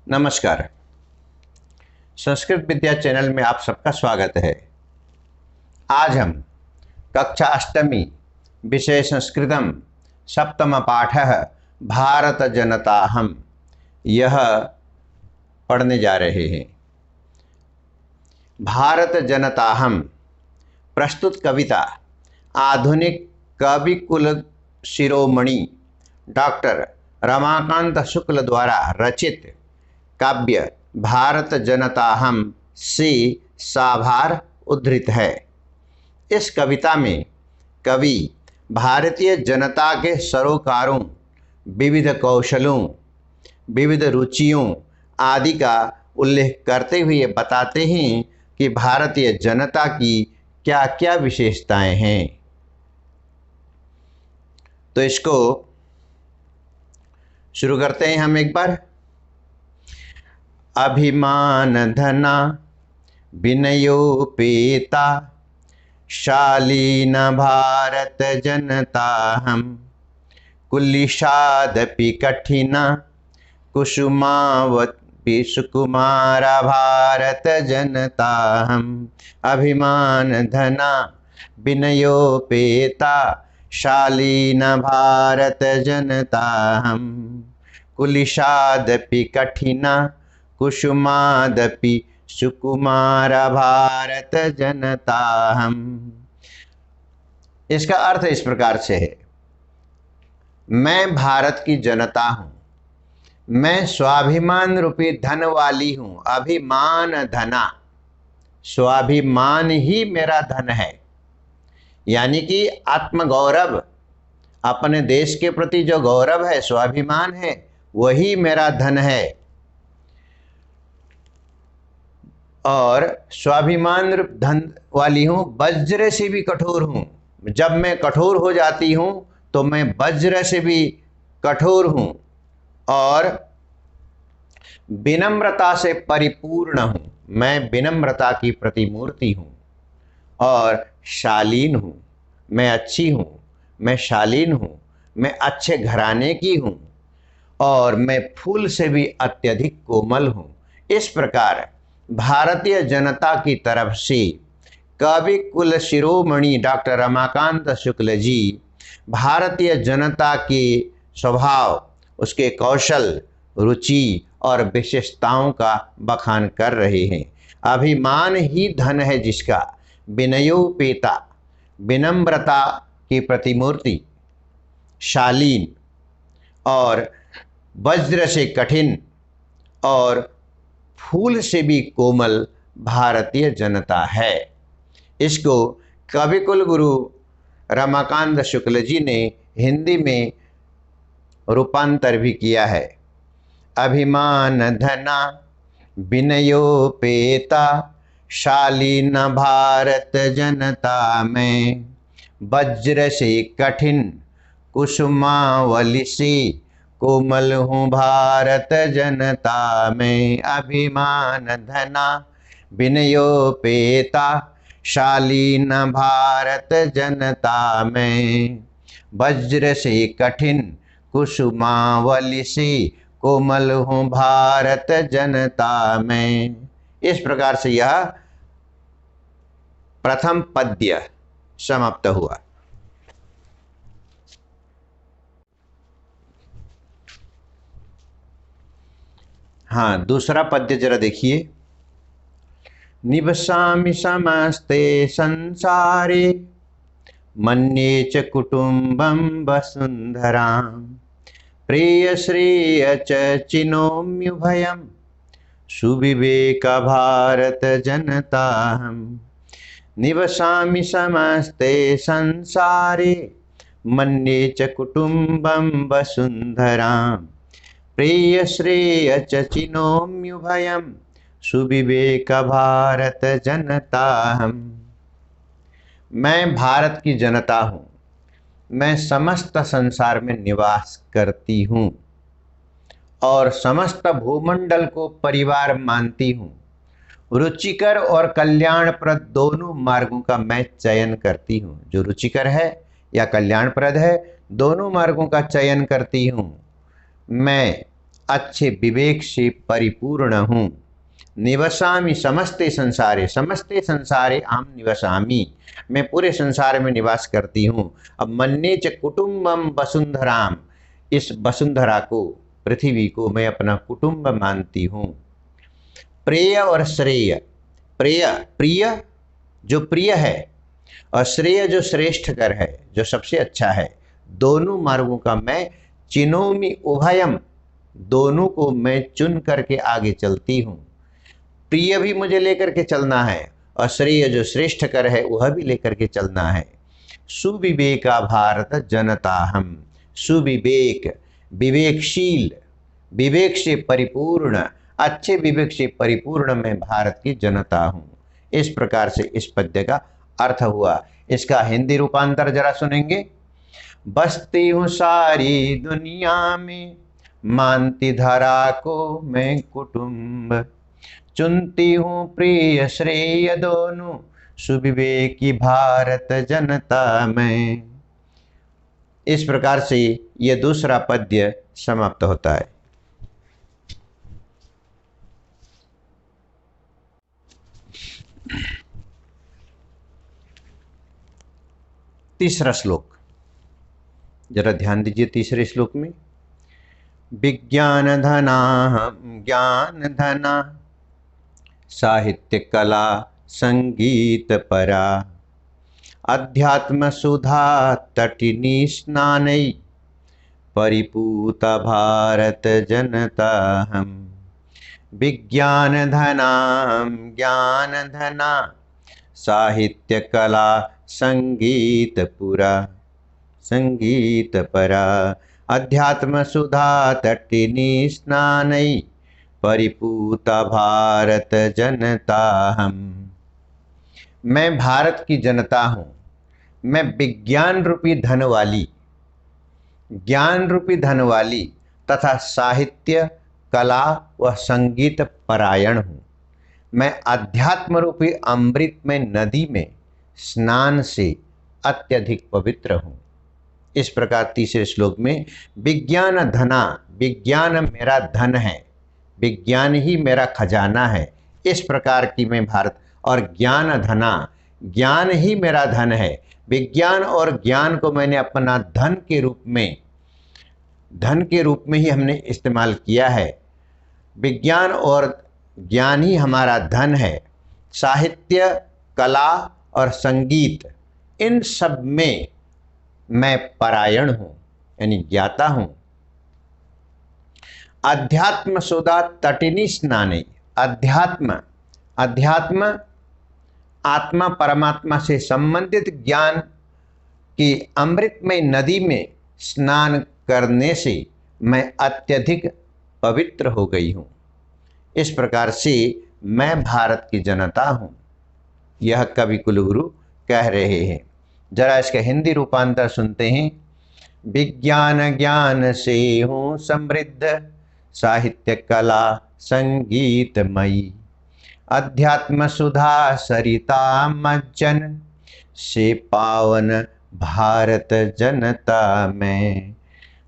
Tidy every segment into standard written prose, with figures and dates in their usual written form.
नमस्कार। संस्कृत विद्या चैनल में आप सबका स्वागत है। आज हम कक्षा अष्टमी विषय संस्कृतम सप्तम पाठ भारत जनताहम यह पढ़ने जा रहे हैं। भारत जनताहम प्रस्तुत कविता आधुनिक कवि कुल शिरोमणि डॉक्टर रमाकांत शुक्ल द्वारा रचित काव्य भारत जनताहम से साभार उद्धृत है। इस कविता में कवि भारतीय जनता के सरोकारों, विविध कौशलों, विविध रुचियों आदि का उल्लेख करते हुए बताते हैं कि भारतीय जनता की क्या क्या विशेषताएं हैं। तो इसको शुरू करते हैं हम एक बार। अभिमान धना विनयोपेता शालीन भारत जनताहम कुलिशादपि कठिना कुसुमावपि सुकुमारा भारत जनताहम। अभिमान धना विनयोपेता शालीन भारत जनताहम कुलिशादपि कठिना कुसुमादपि सुकुमारा भारत जनताहम। इसका अर्थ इस प्रकार से है, मैं भारत की जनता हूँ, मैं स्वाभिमान रूपी धन वाली हूँ। अभिमान धना, स्वाभिमान ही मेरा धन है, यानी कि आत्मगौरव, अपने देश के प्रति जो गौरव है, स्वाभिमान है, वही मेरा धन है। और स्वाभिमान रूप धन वाली हूँ, वज्र से भी कठोर हूँ। जब मैं कठोर हो जाती हूँ तो मैं वज्र से भी कठोर हूँ। और विनम्रता से परिपूर्ण हूँ, मैं विनम्रता की प्रतिमूर्ति हूँ। और शालीन हूँ, मैं अच्छी हूँ, मैं शालीन हूँ, मैं अच्छे घराने की हूँ। और मैं फूल से भी अत्यधिक कोमल हूँ। इस प्रकार भारतीय जनता की तरफ से कवि कुल शिरोमणि डॉक्टर रमाकांत शुक्ल जी भारतीय जनता के स्वभाव, उसके कौशल, रुचि और विशेषताओं का बखान कर रहे हैं। अभिमान ही धन है जिसका, विनयोपेता, विनम्रता की प्रतिमूर्ति, शालीन और वज्र से कठिन और फूल से भी कोमल भारतीय जनता है। इसको कविकुल गुरु रमाकांत शुक्ल जी ने हिंदी में रूपांतर भी किया है। अभिमान धना विनयोपेता शालीन भारत जनता में वज्र से कठिन कुसुमावली से कोमल हूँ भारत जनता में। अभिमान धना विनयोपेता शालीन भारत जनता में वज्र से कठिन कुसुमावली से कोमल हूँ भारत जनता में। इस प्रकार से यह प्रथम पद्य समाप्त हुआ। हाँ, दूसरा पद्य जरा देखिए। निवसामि समस्ते संसारे मन्ये च कुटुम्बं वसुन्धरां प्रिय श्रेय च चिनोम्युभयं सुविवेक भारत जनताहम्। निवसामि समस्ते संसारे मन्ये च कुटुम्बं वसुन्धरां प्रिय श्रेय च चिनोम्युभयं सुविवेक भारत जनताहम्। मैं भारत की जनता हूँ, मैं समस्त संसार में निवास करती हूँ और समस्त भूमंडल को परिवार मानती हूँ। रुचिकर और कल्याणप्रद दोनों मार्गों का मैं चयन करती हूँ। जो रुचिकर है या कल्याणप्रद है, दोनों मार्गों का चयन करती हूँ। मैं अच्छे विवेक से परिपूर्ण हूँ। निवसामि समस्ते संसारे, समस्ते संसारे अहम निवसामि, मैं पूरे संसार में निवास करती हूँ। अब मन्ये च कुटुम्बम वसुंधराम, इस वसुंधरा को, पृथ्वी को मैं अपना कुटुंब मानती हूँ। प्रेय और श्रेय, प्रेय प्रिय जो प्रिय है, और श्रेय जो श्रेष्ठ कर है, जो सबसे अच्छा है, दोनों मार्गों का मैं चिनोमि उभयम, दोनों को मैं चुन करके आगे चलती हूँ। प्रिय भी मुझे लेकर के चलना है और श्रेय जो श्रेष्ठ कर है वह भी लेकर के चलना है। सुविवेका भारत जनता हम, सुविवेक विवेकशील, विवेक से परिपूर्ण, अच्छे विवेक से परिपूर्ण मैं भारत की जनता हूँ। इस प्रकार से इस पद्य का अर्थ हुआ। इसका हिंदी रूपांतर जरा सुनेंगे। बसती हूँ सारी दुनिया में, मानती धरा को मैं कुटुंब, चुनती हूँ प्रिय श्रेय दोनों, सुविवेकी भारत जनता में। इस प्रकार से यह दूसरा पद्य समाप्त होता है। तीसरा श्लोक जरा ध्यान दीजिए। तीसरे श्लोक में विज्ञान धना ज्ञान धना, साहित्य कला संगीत परा, अध्यात्म सुधा तटिनी स्नानै, परिपूता भारत जनता हम। विज्ञान धना ज्ञान धना, साहित्य कला संगीत पुरा, संगीत परा, अध्यात्म सुधा तटिनी स्नानै, परिपूता भारत जनता हम। मैं भारत की जनता हूँ, मैं विज्ञान रूपी धन वाली, ज्ञान रूपी धन वाली तथा साहित्य कला व संगीत परायण हूँ। मैं अध्यात्म रूपी अमृतमय नदी में स्नान से अत्यधिक पवित्र हूँ। इस प्रकार तीसरे श्लोक में विज्ञान धना, विज्ञान मेरा धन है, विज्ञान ही मेरा खजाना है, इस प्रकार की मैं भारत, और ज्ञान धना, ज्ञान ही मेरा धन है। विज्ञान और ज्ञान को मैंने अपना धन के रूप में, धन के रूप में ही हमने इस्तेमाल किया है। विज्ञान और ज्ञान ही हमारा धन है। साहित्य कला और संगीत, इन सब में मैं परायण हूँ, यानी ज्ञाता हूँ। अध्यात्म सुधा तटिनी स्नानै, अध्यात्म, अध्यात्म आत्मा परमात्मा से संबंधित ज्ञान की अमृतमय नदी में स्नान करने से मैं अत्यधिक पवित्र हो गई हूँ। इस प्रकार से मैं भारत की जनता हूँ, यह कवि कुलगुरु कह रहे हैं। जरा इसका हिंदी रूपांतर सुनते हैं। विज्ञान ज्ञान से हूँ समृद्ध, साहित्य कला संगीतमयी, अध्यात्म सुधा सरिता मज्जन, से पावन भारत जनता में।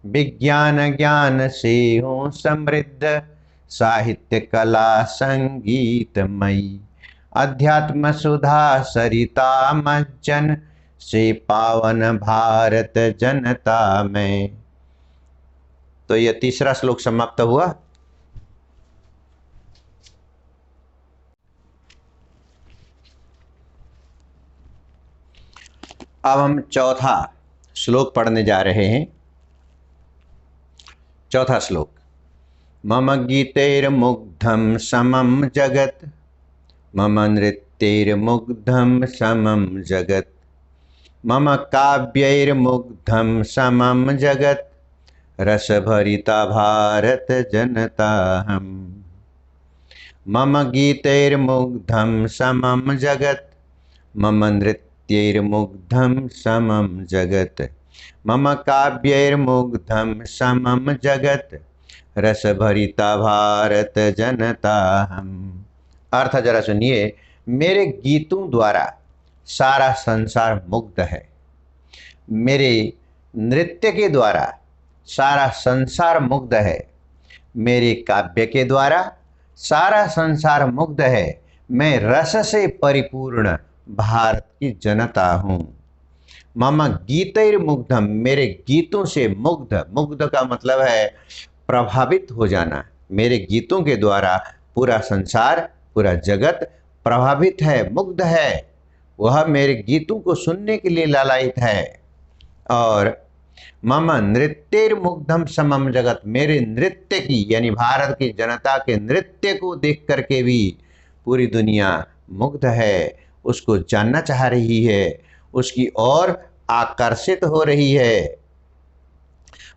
विज्ञान ज्ञान से हूँ समृद्ध, साहित्य कला संगीतमयी, अध्यात्म सुधा सरिता मज्जन, से पावन भारत जनता में। तो यह तीसरा श्लोक समाप्त हुआ। अब हम चौथा श्लोक पढ़ने जा रहे हैं। चौथा श्लोक। मम गीतैर्मुग्धं समं जगत्, मम नृत्यैर्मुग्धं समं जगत्, मम काव्यैर्मुग्धं समं जगत्, रसभरिता भारत जनता हम। मम गीतैर्मुग्धं समं जगत्, मम नृत्यैर्मुग्धं समं जगत्, मम काव्यैर्मुग्धं समं जगत्, रसभरिता भारत जनता हम। अर्थ जरा सुनिए। मेरे गीतों द्वारा सारा संसार मुग्ध है, मेरे नृत्य के द्वारा सारा संसार मुग्ध है, मेरे काव्य के द्वारा सारा संसार मुग्ध है। मैं रस से परिपूर्ण भारत की जनता हूँ। मम गीतैर्मुग्धम, मेरे गीतों से मुग्ध, मुग्ध का मतलब है प्रभावित हो जाना। मेरे गीतों के द्वारा पूरा संसार, पूरा जगत प्रभावित है, मुग्ध है। वह मेरे गीतों को सुनने के लिए लालायित है। और मम नृत्यैर्मुग्धम समम जगत, मेरे नृत्य की यानी भारत की जनता के नृत्य को देख करके भी पूरी दुनिया मुग्ध है, उसको जानना चाह रही है, उसकी ओर आकर्षित हो रही है।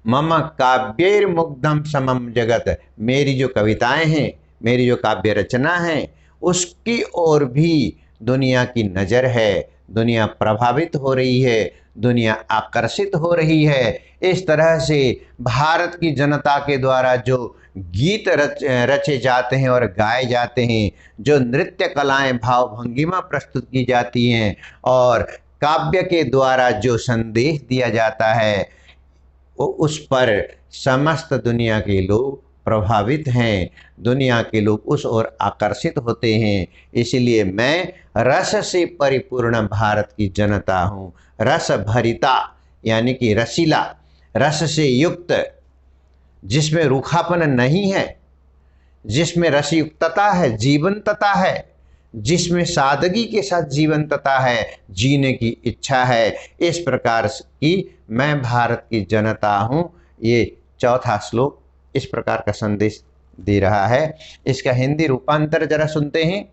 मम काव्यैर्मुग्धम समम जगत, मेरी जो कविताएं हैं, मेरी जो काव्य रचना है, उसकी ओर भी दुनिया की नज़र है, दुनिया प्रभावित हो रही है, दुनिया आकर्षित हो रही है। इस तरह से भारत की जनता के द्वारा जो गीत रचे जाते हैं और गाए जाते हैं, जो नृत्य कलाएं भाव भंगिमा प्रस्तुत की जाती हैं और काव्य के द्वारा जो संदेश दिया जाता है, वो उस पर समस्त दुनिया के लोग प्रभावित हैं, दुनिया के लोग उस ओर आकर्षित होते हैं। इसलिए मैं रस से परिपूर्ण भारत की जनता हूँ। रस भरिता यानी कि रसीला, रस से युक्त, जिसमें रूखापन नहीं है, जिसमें रसयुक्तता है, जीवंतता है, जिसमें सादगी के साथ जीवंतता है, जीने की इच्छा है, इस प्रकार की मैं भारत की जनता हूँ। ये चौथा श्लोक इस प्रकार का संदेश दे रहा है। इसका हिंदी रूपांतर जरा सुनते हैं।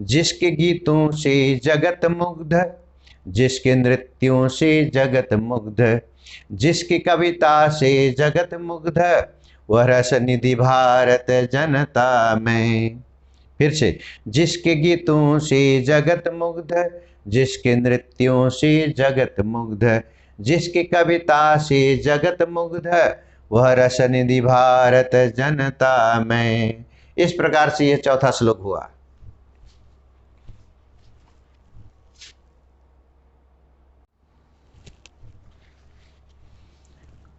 जिसके गीतों से जगत मुग्ध, जिसके नृत्यों से जगत मुग्ध, जिसकी कविता से जगत मुग्ध, वह रस निधि भारत जनता में। फिर से, जिसके गीतों से जगत मुग्ध, जिसके नृत्यों से जगत मुग्ध, जिसकी कविता से जगत मुग्ध, वह रस निधि भारत जनता में। इस प्रकार से यह चौथा श्लोक हुआ।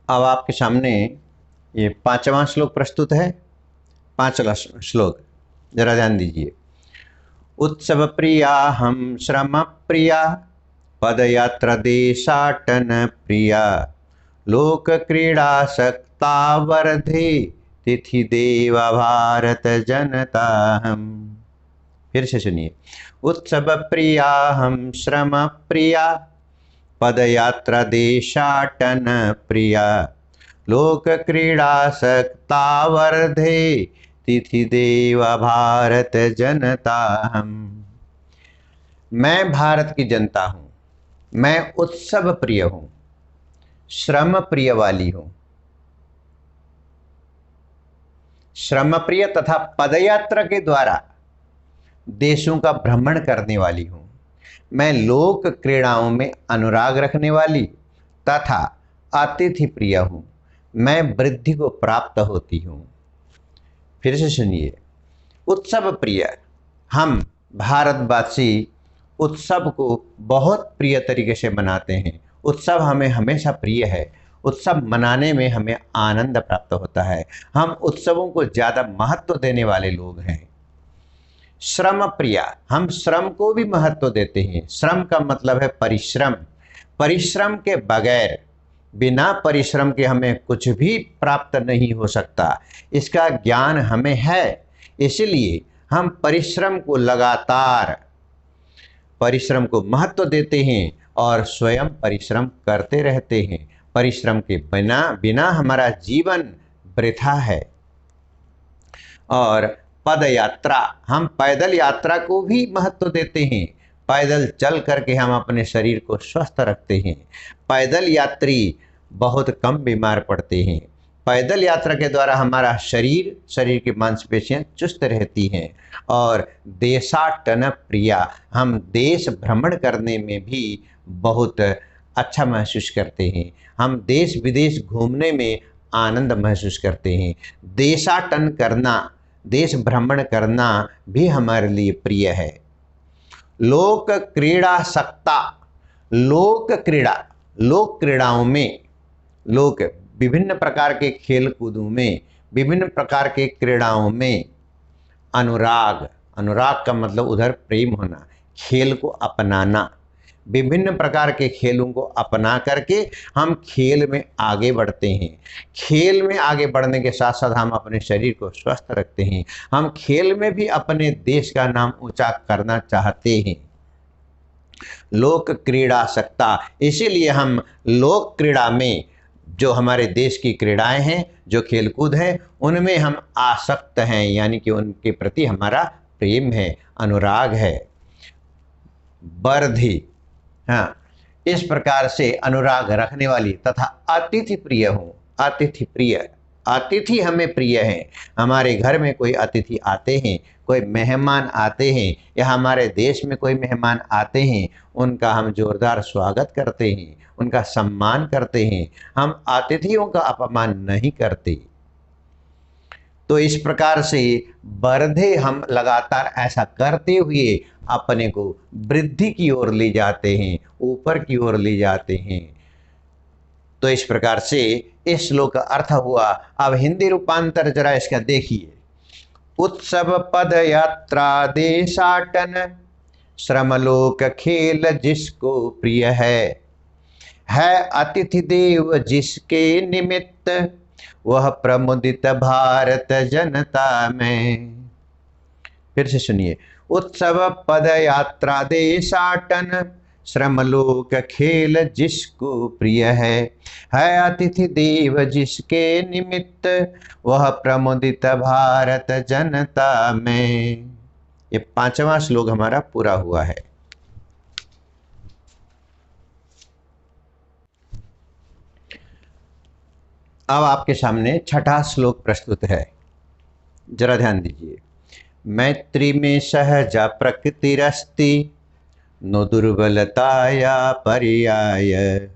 अब आपके सामने ये पांचवा श्लोक प्रस्तुत है। पांचवा श्लोक जरा ध्यान दीजिए। उत्सव प्रिया हम श्रम प्रिया, पदयात्रा देशाटन प्रिया, लोक क्रीड़ा सक्ता वर्धे, तिथि देवा भारत जनता हम। फिर से सुनिए। उत्सव प्रिया हम श्रम प्रिया, पदयात्रा देशाटन प्रिया, लोक क्रीड़ा सक्ता वर्धे, तिथि देवा भारत जनता हम। मैं भारत की जनता हूँ। मैं उत्सव प्रिय हूँ, श्रम प्रिय वाली हूँ, श्रम प्रिय तथा पदयात्रा के द्वारा देशों का भ्रमण करने वाली हूँ। मैं लोक क्रीड़ाओं में अनुराग रखने वाली तथा अतिथि प्रिय हूँ। मैं वृद्धि को प्राप्त होती हूँ। फिर से सुनिए। उत्सव प्रिय, हम भारतवासी उत्सव को बहुत प्रिय तरीके से मनाते हैं। उत्सव हमें हमेशा प्रिय है। उत्सव मनाने में हमें आनंद प्राप्त होता है। हम उत्सवों को ज़्यादा महत्व देने वाले लोग हैं। श्रम प्रिया, हम श्रम को भी महत्व देते हैं। श्रम का मतलब है परिश्रम। परिश्रम के बगैर, बिना परिश्रम के हमें कुछ भी प्राप्त नहीं हो सकता। इसका ज्ञान हमें है, इसलिए हम परिश्रम को लगातार, परिश्रम को महत्व देते हैं और स्वयं परिश्रम करते रहते हैं। परिश्रम के बिना हमारा जीवन वृथा है। और पद यात्रा, हम पैदल यात्रा को भी महत्व देते हैं। पैदल चल करके हम अपने शरीर को स्वस्थ रखते हैं। पैदल यात्री बहुत कम बीमार पड़ते हैं। पैदल यात्रा के द्वारा हमारा शरीर की मांसपेशियां चुस्त रहती हैं। और देशाटन प्रिया, हम देश भ्रमण करने में भी बहुत अच्छा महसूस करते हैं। हम देश विदेश घूमने में आनंद महसूस करते हैं। देशाटन करना, देश भ्रमण करना भी हमारे लिए प्रिय है। लोक क्रीड़ा सक्ता, लोक क्रीड़ा, लोक क्रीड़ाओं में, लोक विभिन्न प्रकार के खेल कूदों में विभिन्न प्रकार के क्रीड़ाओं में अनुराग, अनुराग का मतलब उधर प्रेम होना, खेल को अपनाना, विभिन्न प्रकार के खेलों को अपना करके हम खेल में आगे बढ़ते हैं। खेल में आगे बढ़ने के साथ साथ हम अपने शरीर को स्वस्थ रखते हैं। हम खेल में भी अपने देश का नाम ऊंचा करना चाहते हैं। लोक क्रीड़ा सत्ता, इसीलिए हम लोक क्रीड़ा में जो हमारे देश की क्रीड़ाएं हैं, जो खेलकूद हैं, उनमें हम आसक्त हैं, यानी कि उनके प्रति हमारा प्रेम है, अनुराग है। वर्धि, हाँ, इस प्रकार से अनुराग रखने वाली तथा अतिथि प्रिय हूँ। अतिथि प्रिय, अतिथि हमें प्रिय हैं। हमारे घर में कोई अतिथि आते हैं, कोई मेहमान आते हैं, या हमारे देश में कोई मेहमान आते हैं, उनका हम जोरदार स्वागत करते हैं, उनका सम्मान करते हैं। हम अतिथियों का अपमान नहीं करते। तो इस प्रकार से वर्धे हम लगातार ऐसा करते हुए अपने को वृद्धि की ओर ले जाते हैं, ऊपर की ओर ले जाते हैं। तो इस प्रकार से इस श्लोक का अर्थ हुआ। अब हिंदी रूपांतर जरा इसका देखिए। उत्सव पद यात्रा देशाटन, श्रमलोक खेल जिसको प्रिय है अतिथि देव जिसके निमित्त, वह प्रमुदित भारत जनता में। फिर से सुनिए। उत्सव पद यात्रा देशाटन, श्रमलोक खेल जिसको प्रिय है अतिथि देव जिसके निमित्त, वह प्रमुदित भारत जनता में। ये 5वां श्लोक हमारा पूरा हुआ है। अब आपके सामने 6ठा श्लोक प्रस्तुत है, जरा ध्यान दीजिए। मैत्री में सहजा प्रकृतिरस्ति, नो दुर्बलताया पर्याय,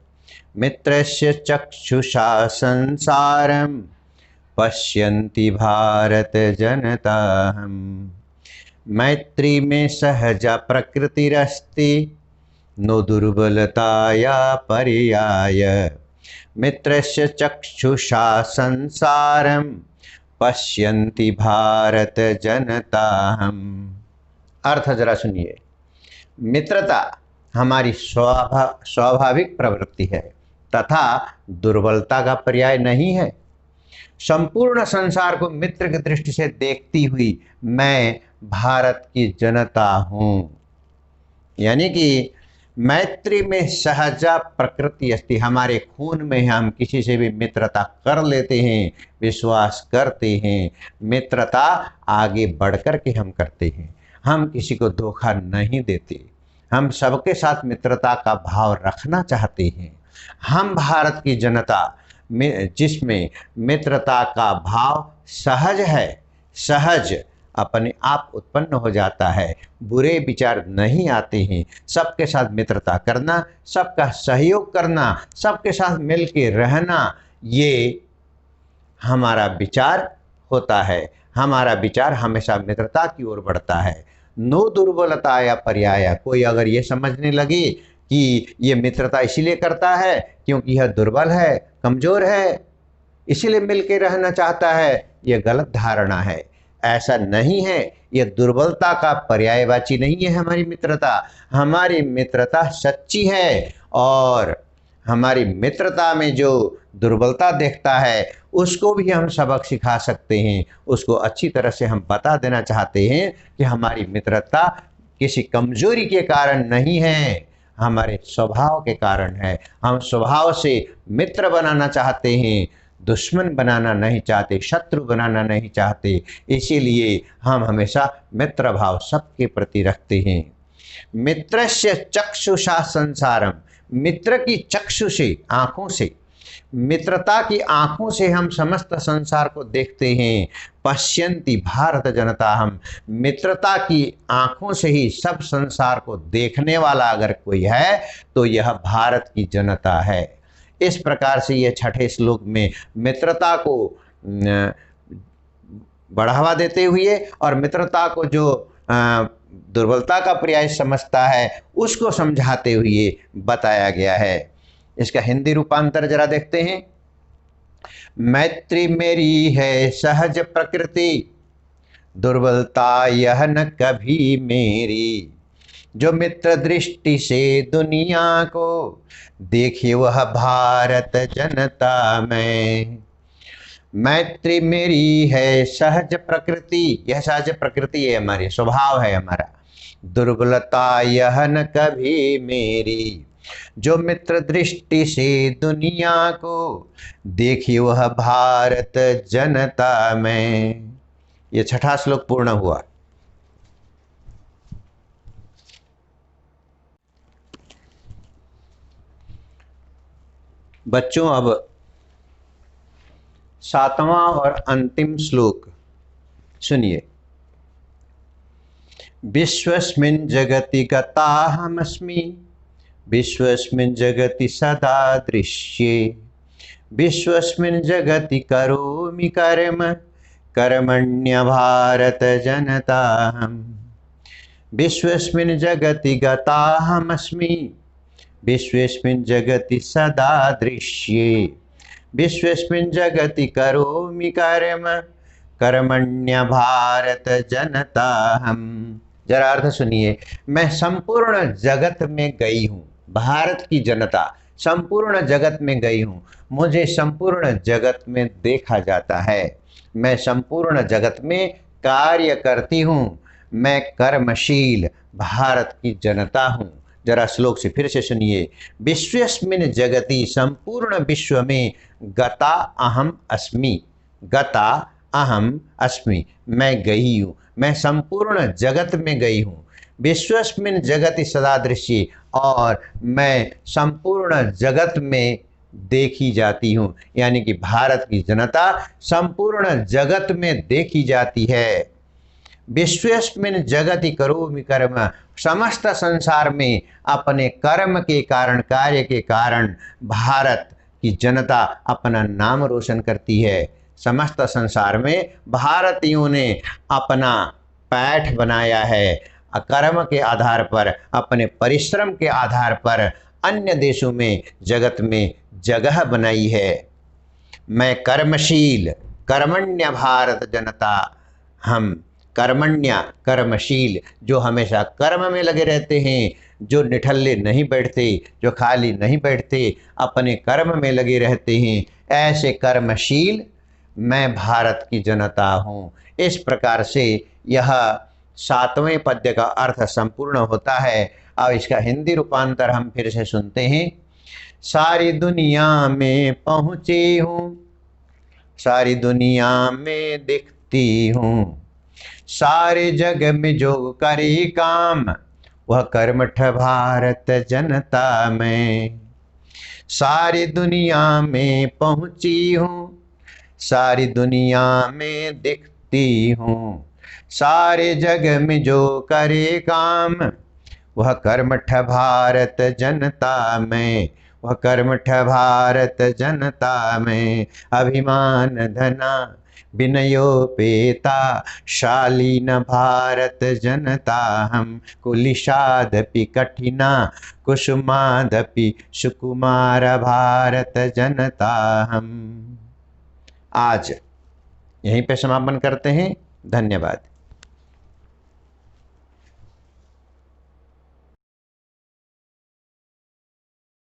मित्रस्य चक्षुषा संसारम, पश्यन्ति भारत जनता हम। मैत्री में सहजा प्रकृतिरस्ति, नो दुर्बलताया पर्याय, मित्रस्य चक्षुषा संसारम, पश्यन्ति भारत जनता हम। अर्थ जरा सुनिए। मित्रता हमारी स्वाभाविक प्रवृत्ति है तथा दुर्बलता का पर्याय नहीं है। संपूर्ण संसार को मित्र की दृष्टि से देखती हुई मैं भारत की जनता हूँ। यानी कि मैत्री में सहजा प्रकृति अस्ति, हमारे खून में हम किसी से भी मित्रता कर लेते हैं, विश्वास करते हैं। मित्रता आगे बढ़कर के हम करते हैं, हम किसी को धोखा नहीं देते, हम सबके साथ मित्रता का भाव रखना चाहते हैं। हम भारत की जनता में जिसमें मित्रता का भाव सहज है, सहज अपने आप उत्पन्न हो जाता है, बुरे विचार नहीं आते हैं। सबके साथ मित्रता करना, सबका सहयोग करना, सबके साथ मिल के रहना, ये हमारा विचार होता है। हमारा विचार हमेशा मित्रता की ओर बढ़ता है। नो दुर्बलता या पर्याय, कोई अगर ये समझने लगे कि ये मित्रता इसीलिए करता है क्योंकि यह दुर्बल है, कमज़ोर है, इसीलिए मिल के रहना चाहता है, ये गलत धारणा है। ऐसा नहीं है, ये दुर्बलता का पर्यायवाची नहीं है हमारी मित्रता। हमारी मित्रता सच्ची है और हमारी मित्रता में जो दुर्बलता देखता है उसको भी हम सबक सिखा सकते हैं। उसको अच्छी तरह से हम बता देना चाहते हैं कि हमारी मित्रता किसी कमजोरी के कारण नहीं है, हमारे स्वभाव के कारण है। हम स्वभाव से मित्र बनाना चाहते हैं, दुश्मन बनाना नहीं चाहते, शत्रु बनाना नहीं चाहते। इसीलिए हम हमेशा मित्र भाव सबके प्रति रखते हैं। मित्रस्य चक्षुषा संसारम, मित्र की चक्षु से, आँखों से, मित्रता की आँखों से हम समस्त संसार को देखते हैं। पश्यन्ति भारत जनता हम, मित्रता की आँखों से ही सब संसार को देखने वाला अगर कोई है तो यह भारत की जनता है। इस प्रकार से ये 6ठे श्लोक में मित्रता को बढ़ावा देते हुए और मित्रता को जो दुर्बलता का पर्याय समझता है उसको समझाते हुए बताया गया है। इसका हिंदी रूपांतर जरा देखते हैं। मैत्री मेरी है सहज प्रकृति, दुर्बलता यह न कभी मेरी। जो मित्र दृष्टि से दुनिया को देखे वह भारत जनता में। मैत्री मेरी है सहज प्रकृति, यह सहज प्रकृति है हमारी, स्वभाव है हमारा। दुर्बलता यह न कभी मेरी। जो मित्र दृष्टि से दुनिया को देखी वह भारत जनता में। ये छठा श्लोक पूर्ण हुआ। बच्चों, अब सातवां और अंतिम श्लोक सुनिए। विश्वस्मिन् जगति गताहमस्मि, विश्वस्मिन् जगति सदा दृश्ये। विश्वस्मिन् जगति करोमि कर्म, कर्मण्य भारत जनताहम्। विश्वस्मिन् जगति गताहमस्मि, विश्वस्मिन् जगति सदा दृश्ये। विश्वस्मिन् जगति करोमि कर्म, कर्मण्य भारत जनताहम्। जरा अर्थ सुनिए। मैं संपूर्ण जगत में गई हूँ, भारत की जनता संपूर्ण जगत में गई हूँ, मुझे संपूर्ण जगत में देखा जाता है। मैं संपूर्ण जगत में कार्य करती हूँ, मैं कर्मशील भारत की जनता हूँ। जरा श्लोक से फिर से सुनिए। विश्वस्मिन् जगति, संपूर्ण विश्व में, गता अहम अस्मि, गता अहम अस्मि, मैं गई हूँ, मैं संपूर्ण जगत में गई हूँ। विश्वस्मिन् जगति सदा दृश्य, और मैं संपूर्ण जगत में देखी जाती हूँ, यानी कि भारत की जनता संपूर्ण जगत में देखी जाती है। विश्वस्मिन् जगति करोमि कर्म, समस्त संसार में अपने कर्म के कारण, कार्य के कारण भारत की जनता अपना नाम रोशन करती है। समस्त संसार में भारतीयों ने अपना पैठ बनाया है, कर्म के आधार पर, अपने परिश्रम के आधार पर अन्य देशों में, जगत में जगह बनाई है। मैं कर्मशील, कर्मण्य भारत जनता हम, कर्मण्य कर्मशील, जो हमेशा कर्म में लगे रहते हैं, जो निठल्ले नहीं बैठते, जो खाली नहीं बैठते, अपने कर्म में लगे रहते हैं, ऐसे कर्मशील मैं भारत की जनता हूँ। इस प्रकार से यह सातवें पद्य का अर्थ संपूर्ण होता है। अब इसका हिंदी रूपांतर हम फिर से सुनते हैं। सारी दुनिया में पहुँची हूँ, सारी दुनिया में दिखती हूँ, सारे जग में जो करे काम, वह कर्मठ भारत जनता में। सारी दुनिया में पहुँची हूँ, सारी दुनिया में दिखती हूँ, सारे जग में जो करे काम, वह कर्मठ भारत जनता में, वह कर्मठ भारत जनता में। अभिमान धना विनयोपेता, शालीन भारत जनता हम, कुलिशादपि कठिना, कुसुमादपि सुकुमार भारत जनता हम। आज यहीं पे समापन करते हैं। धन्यवाद।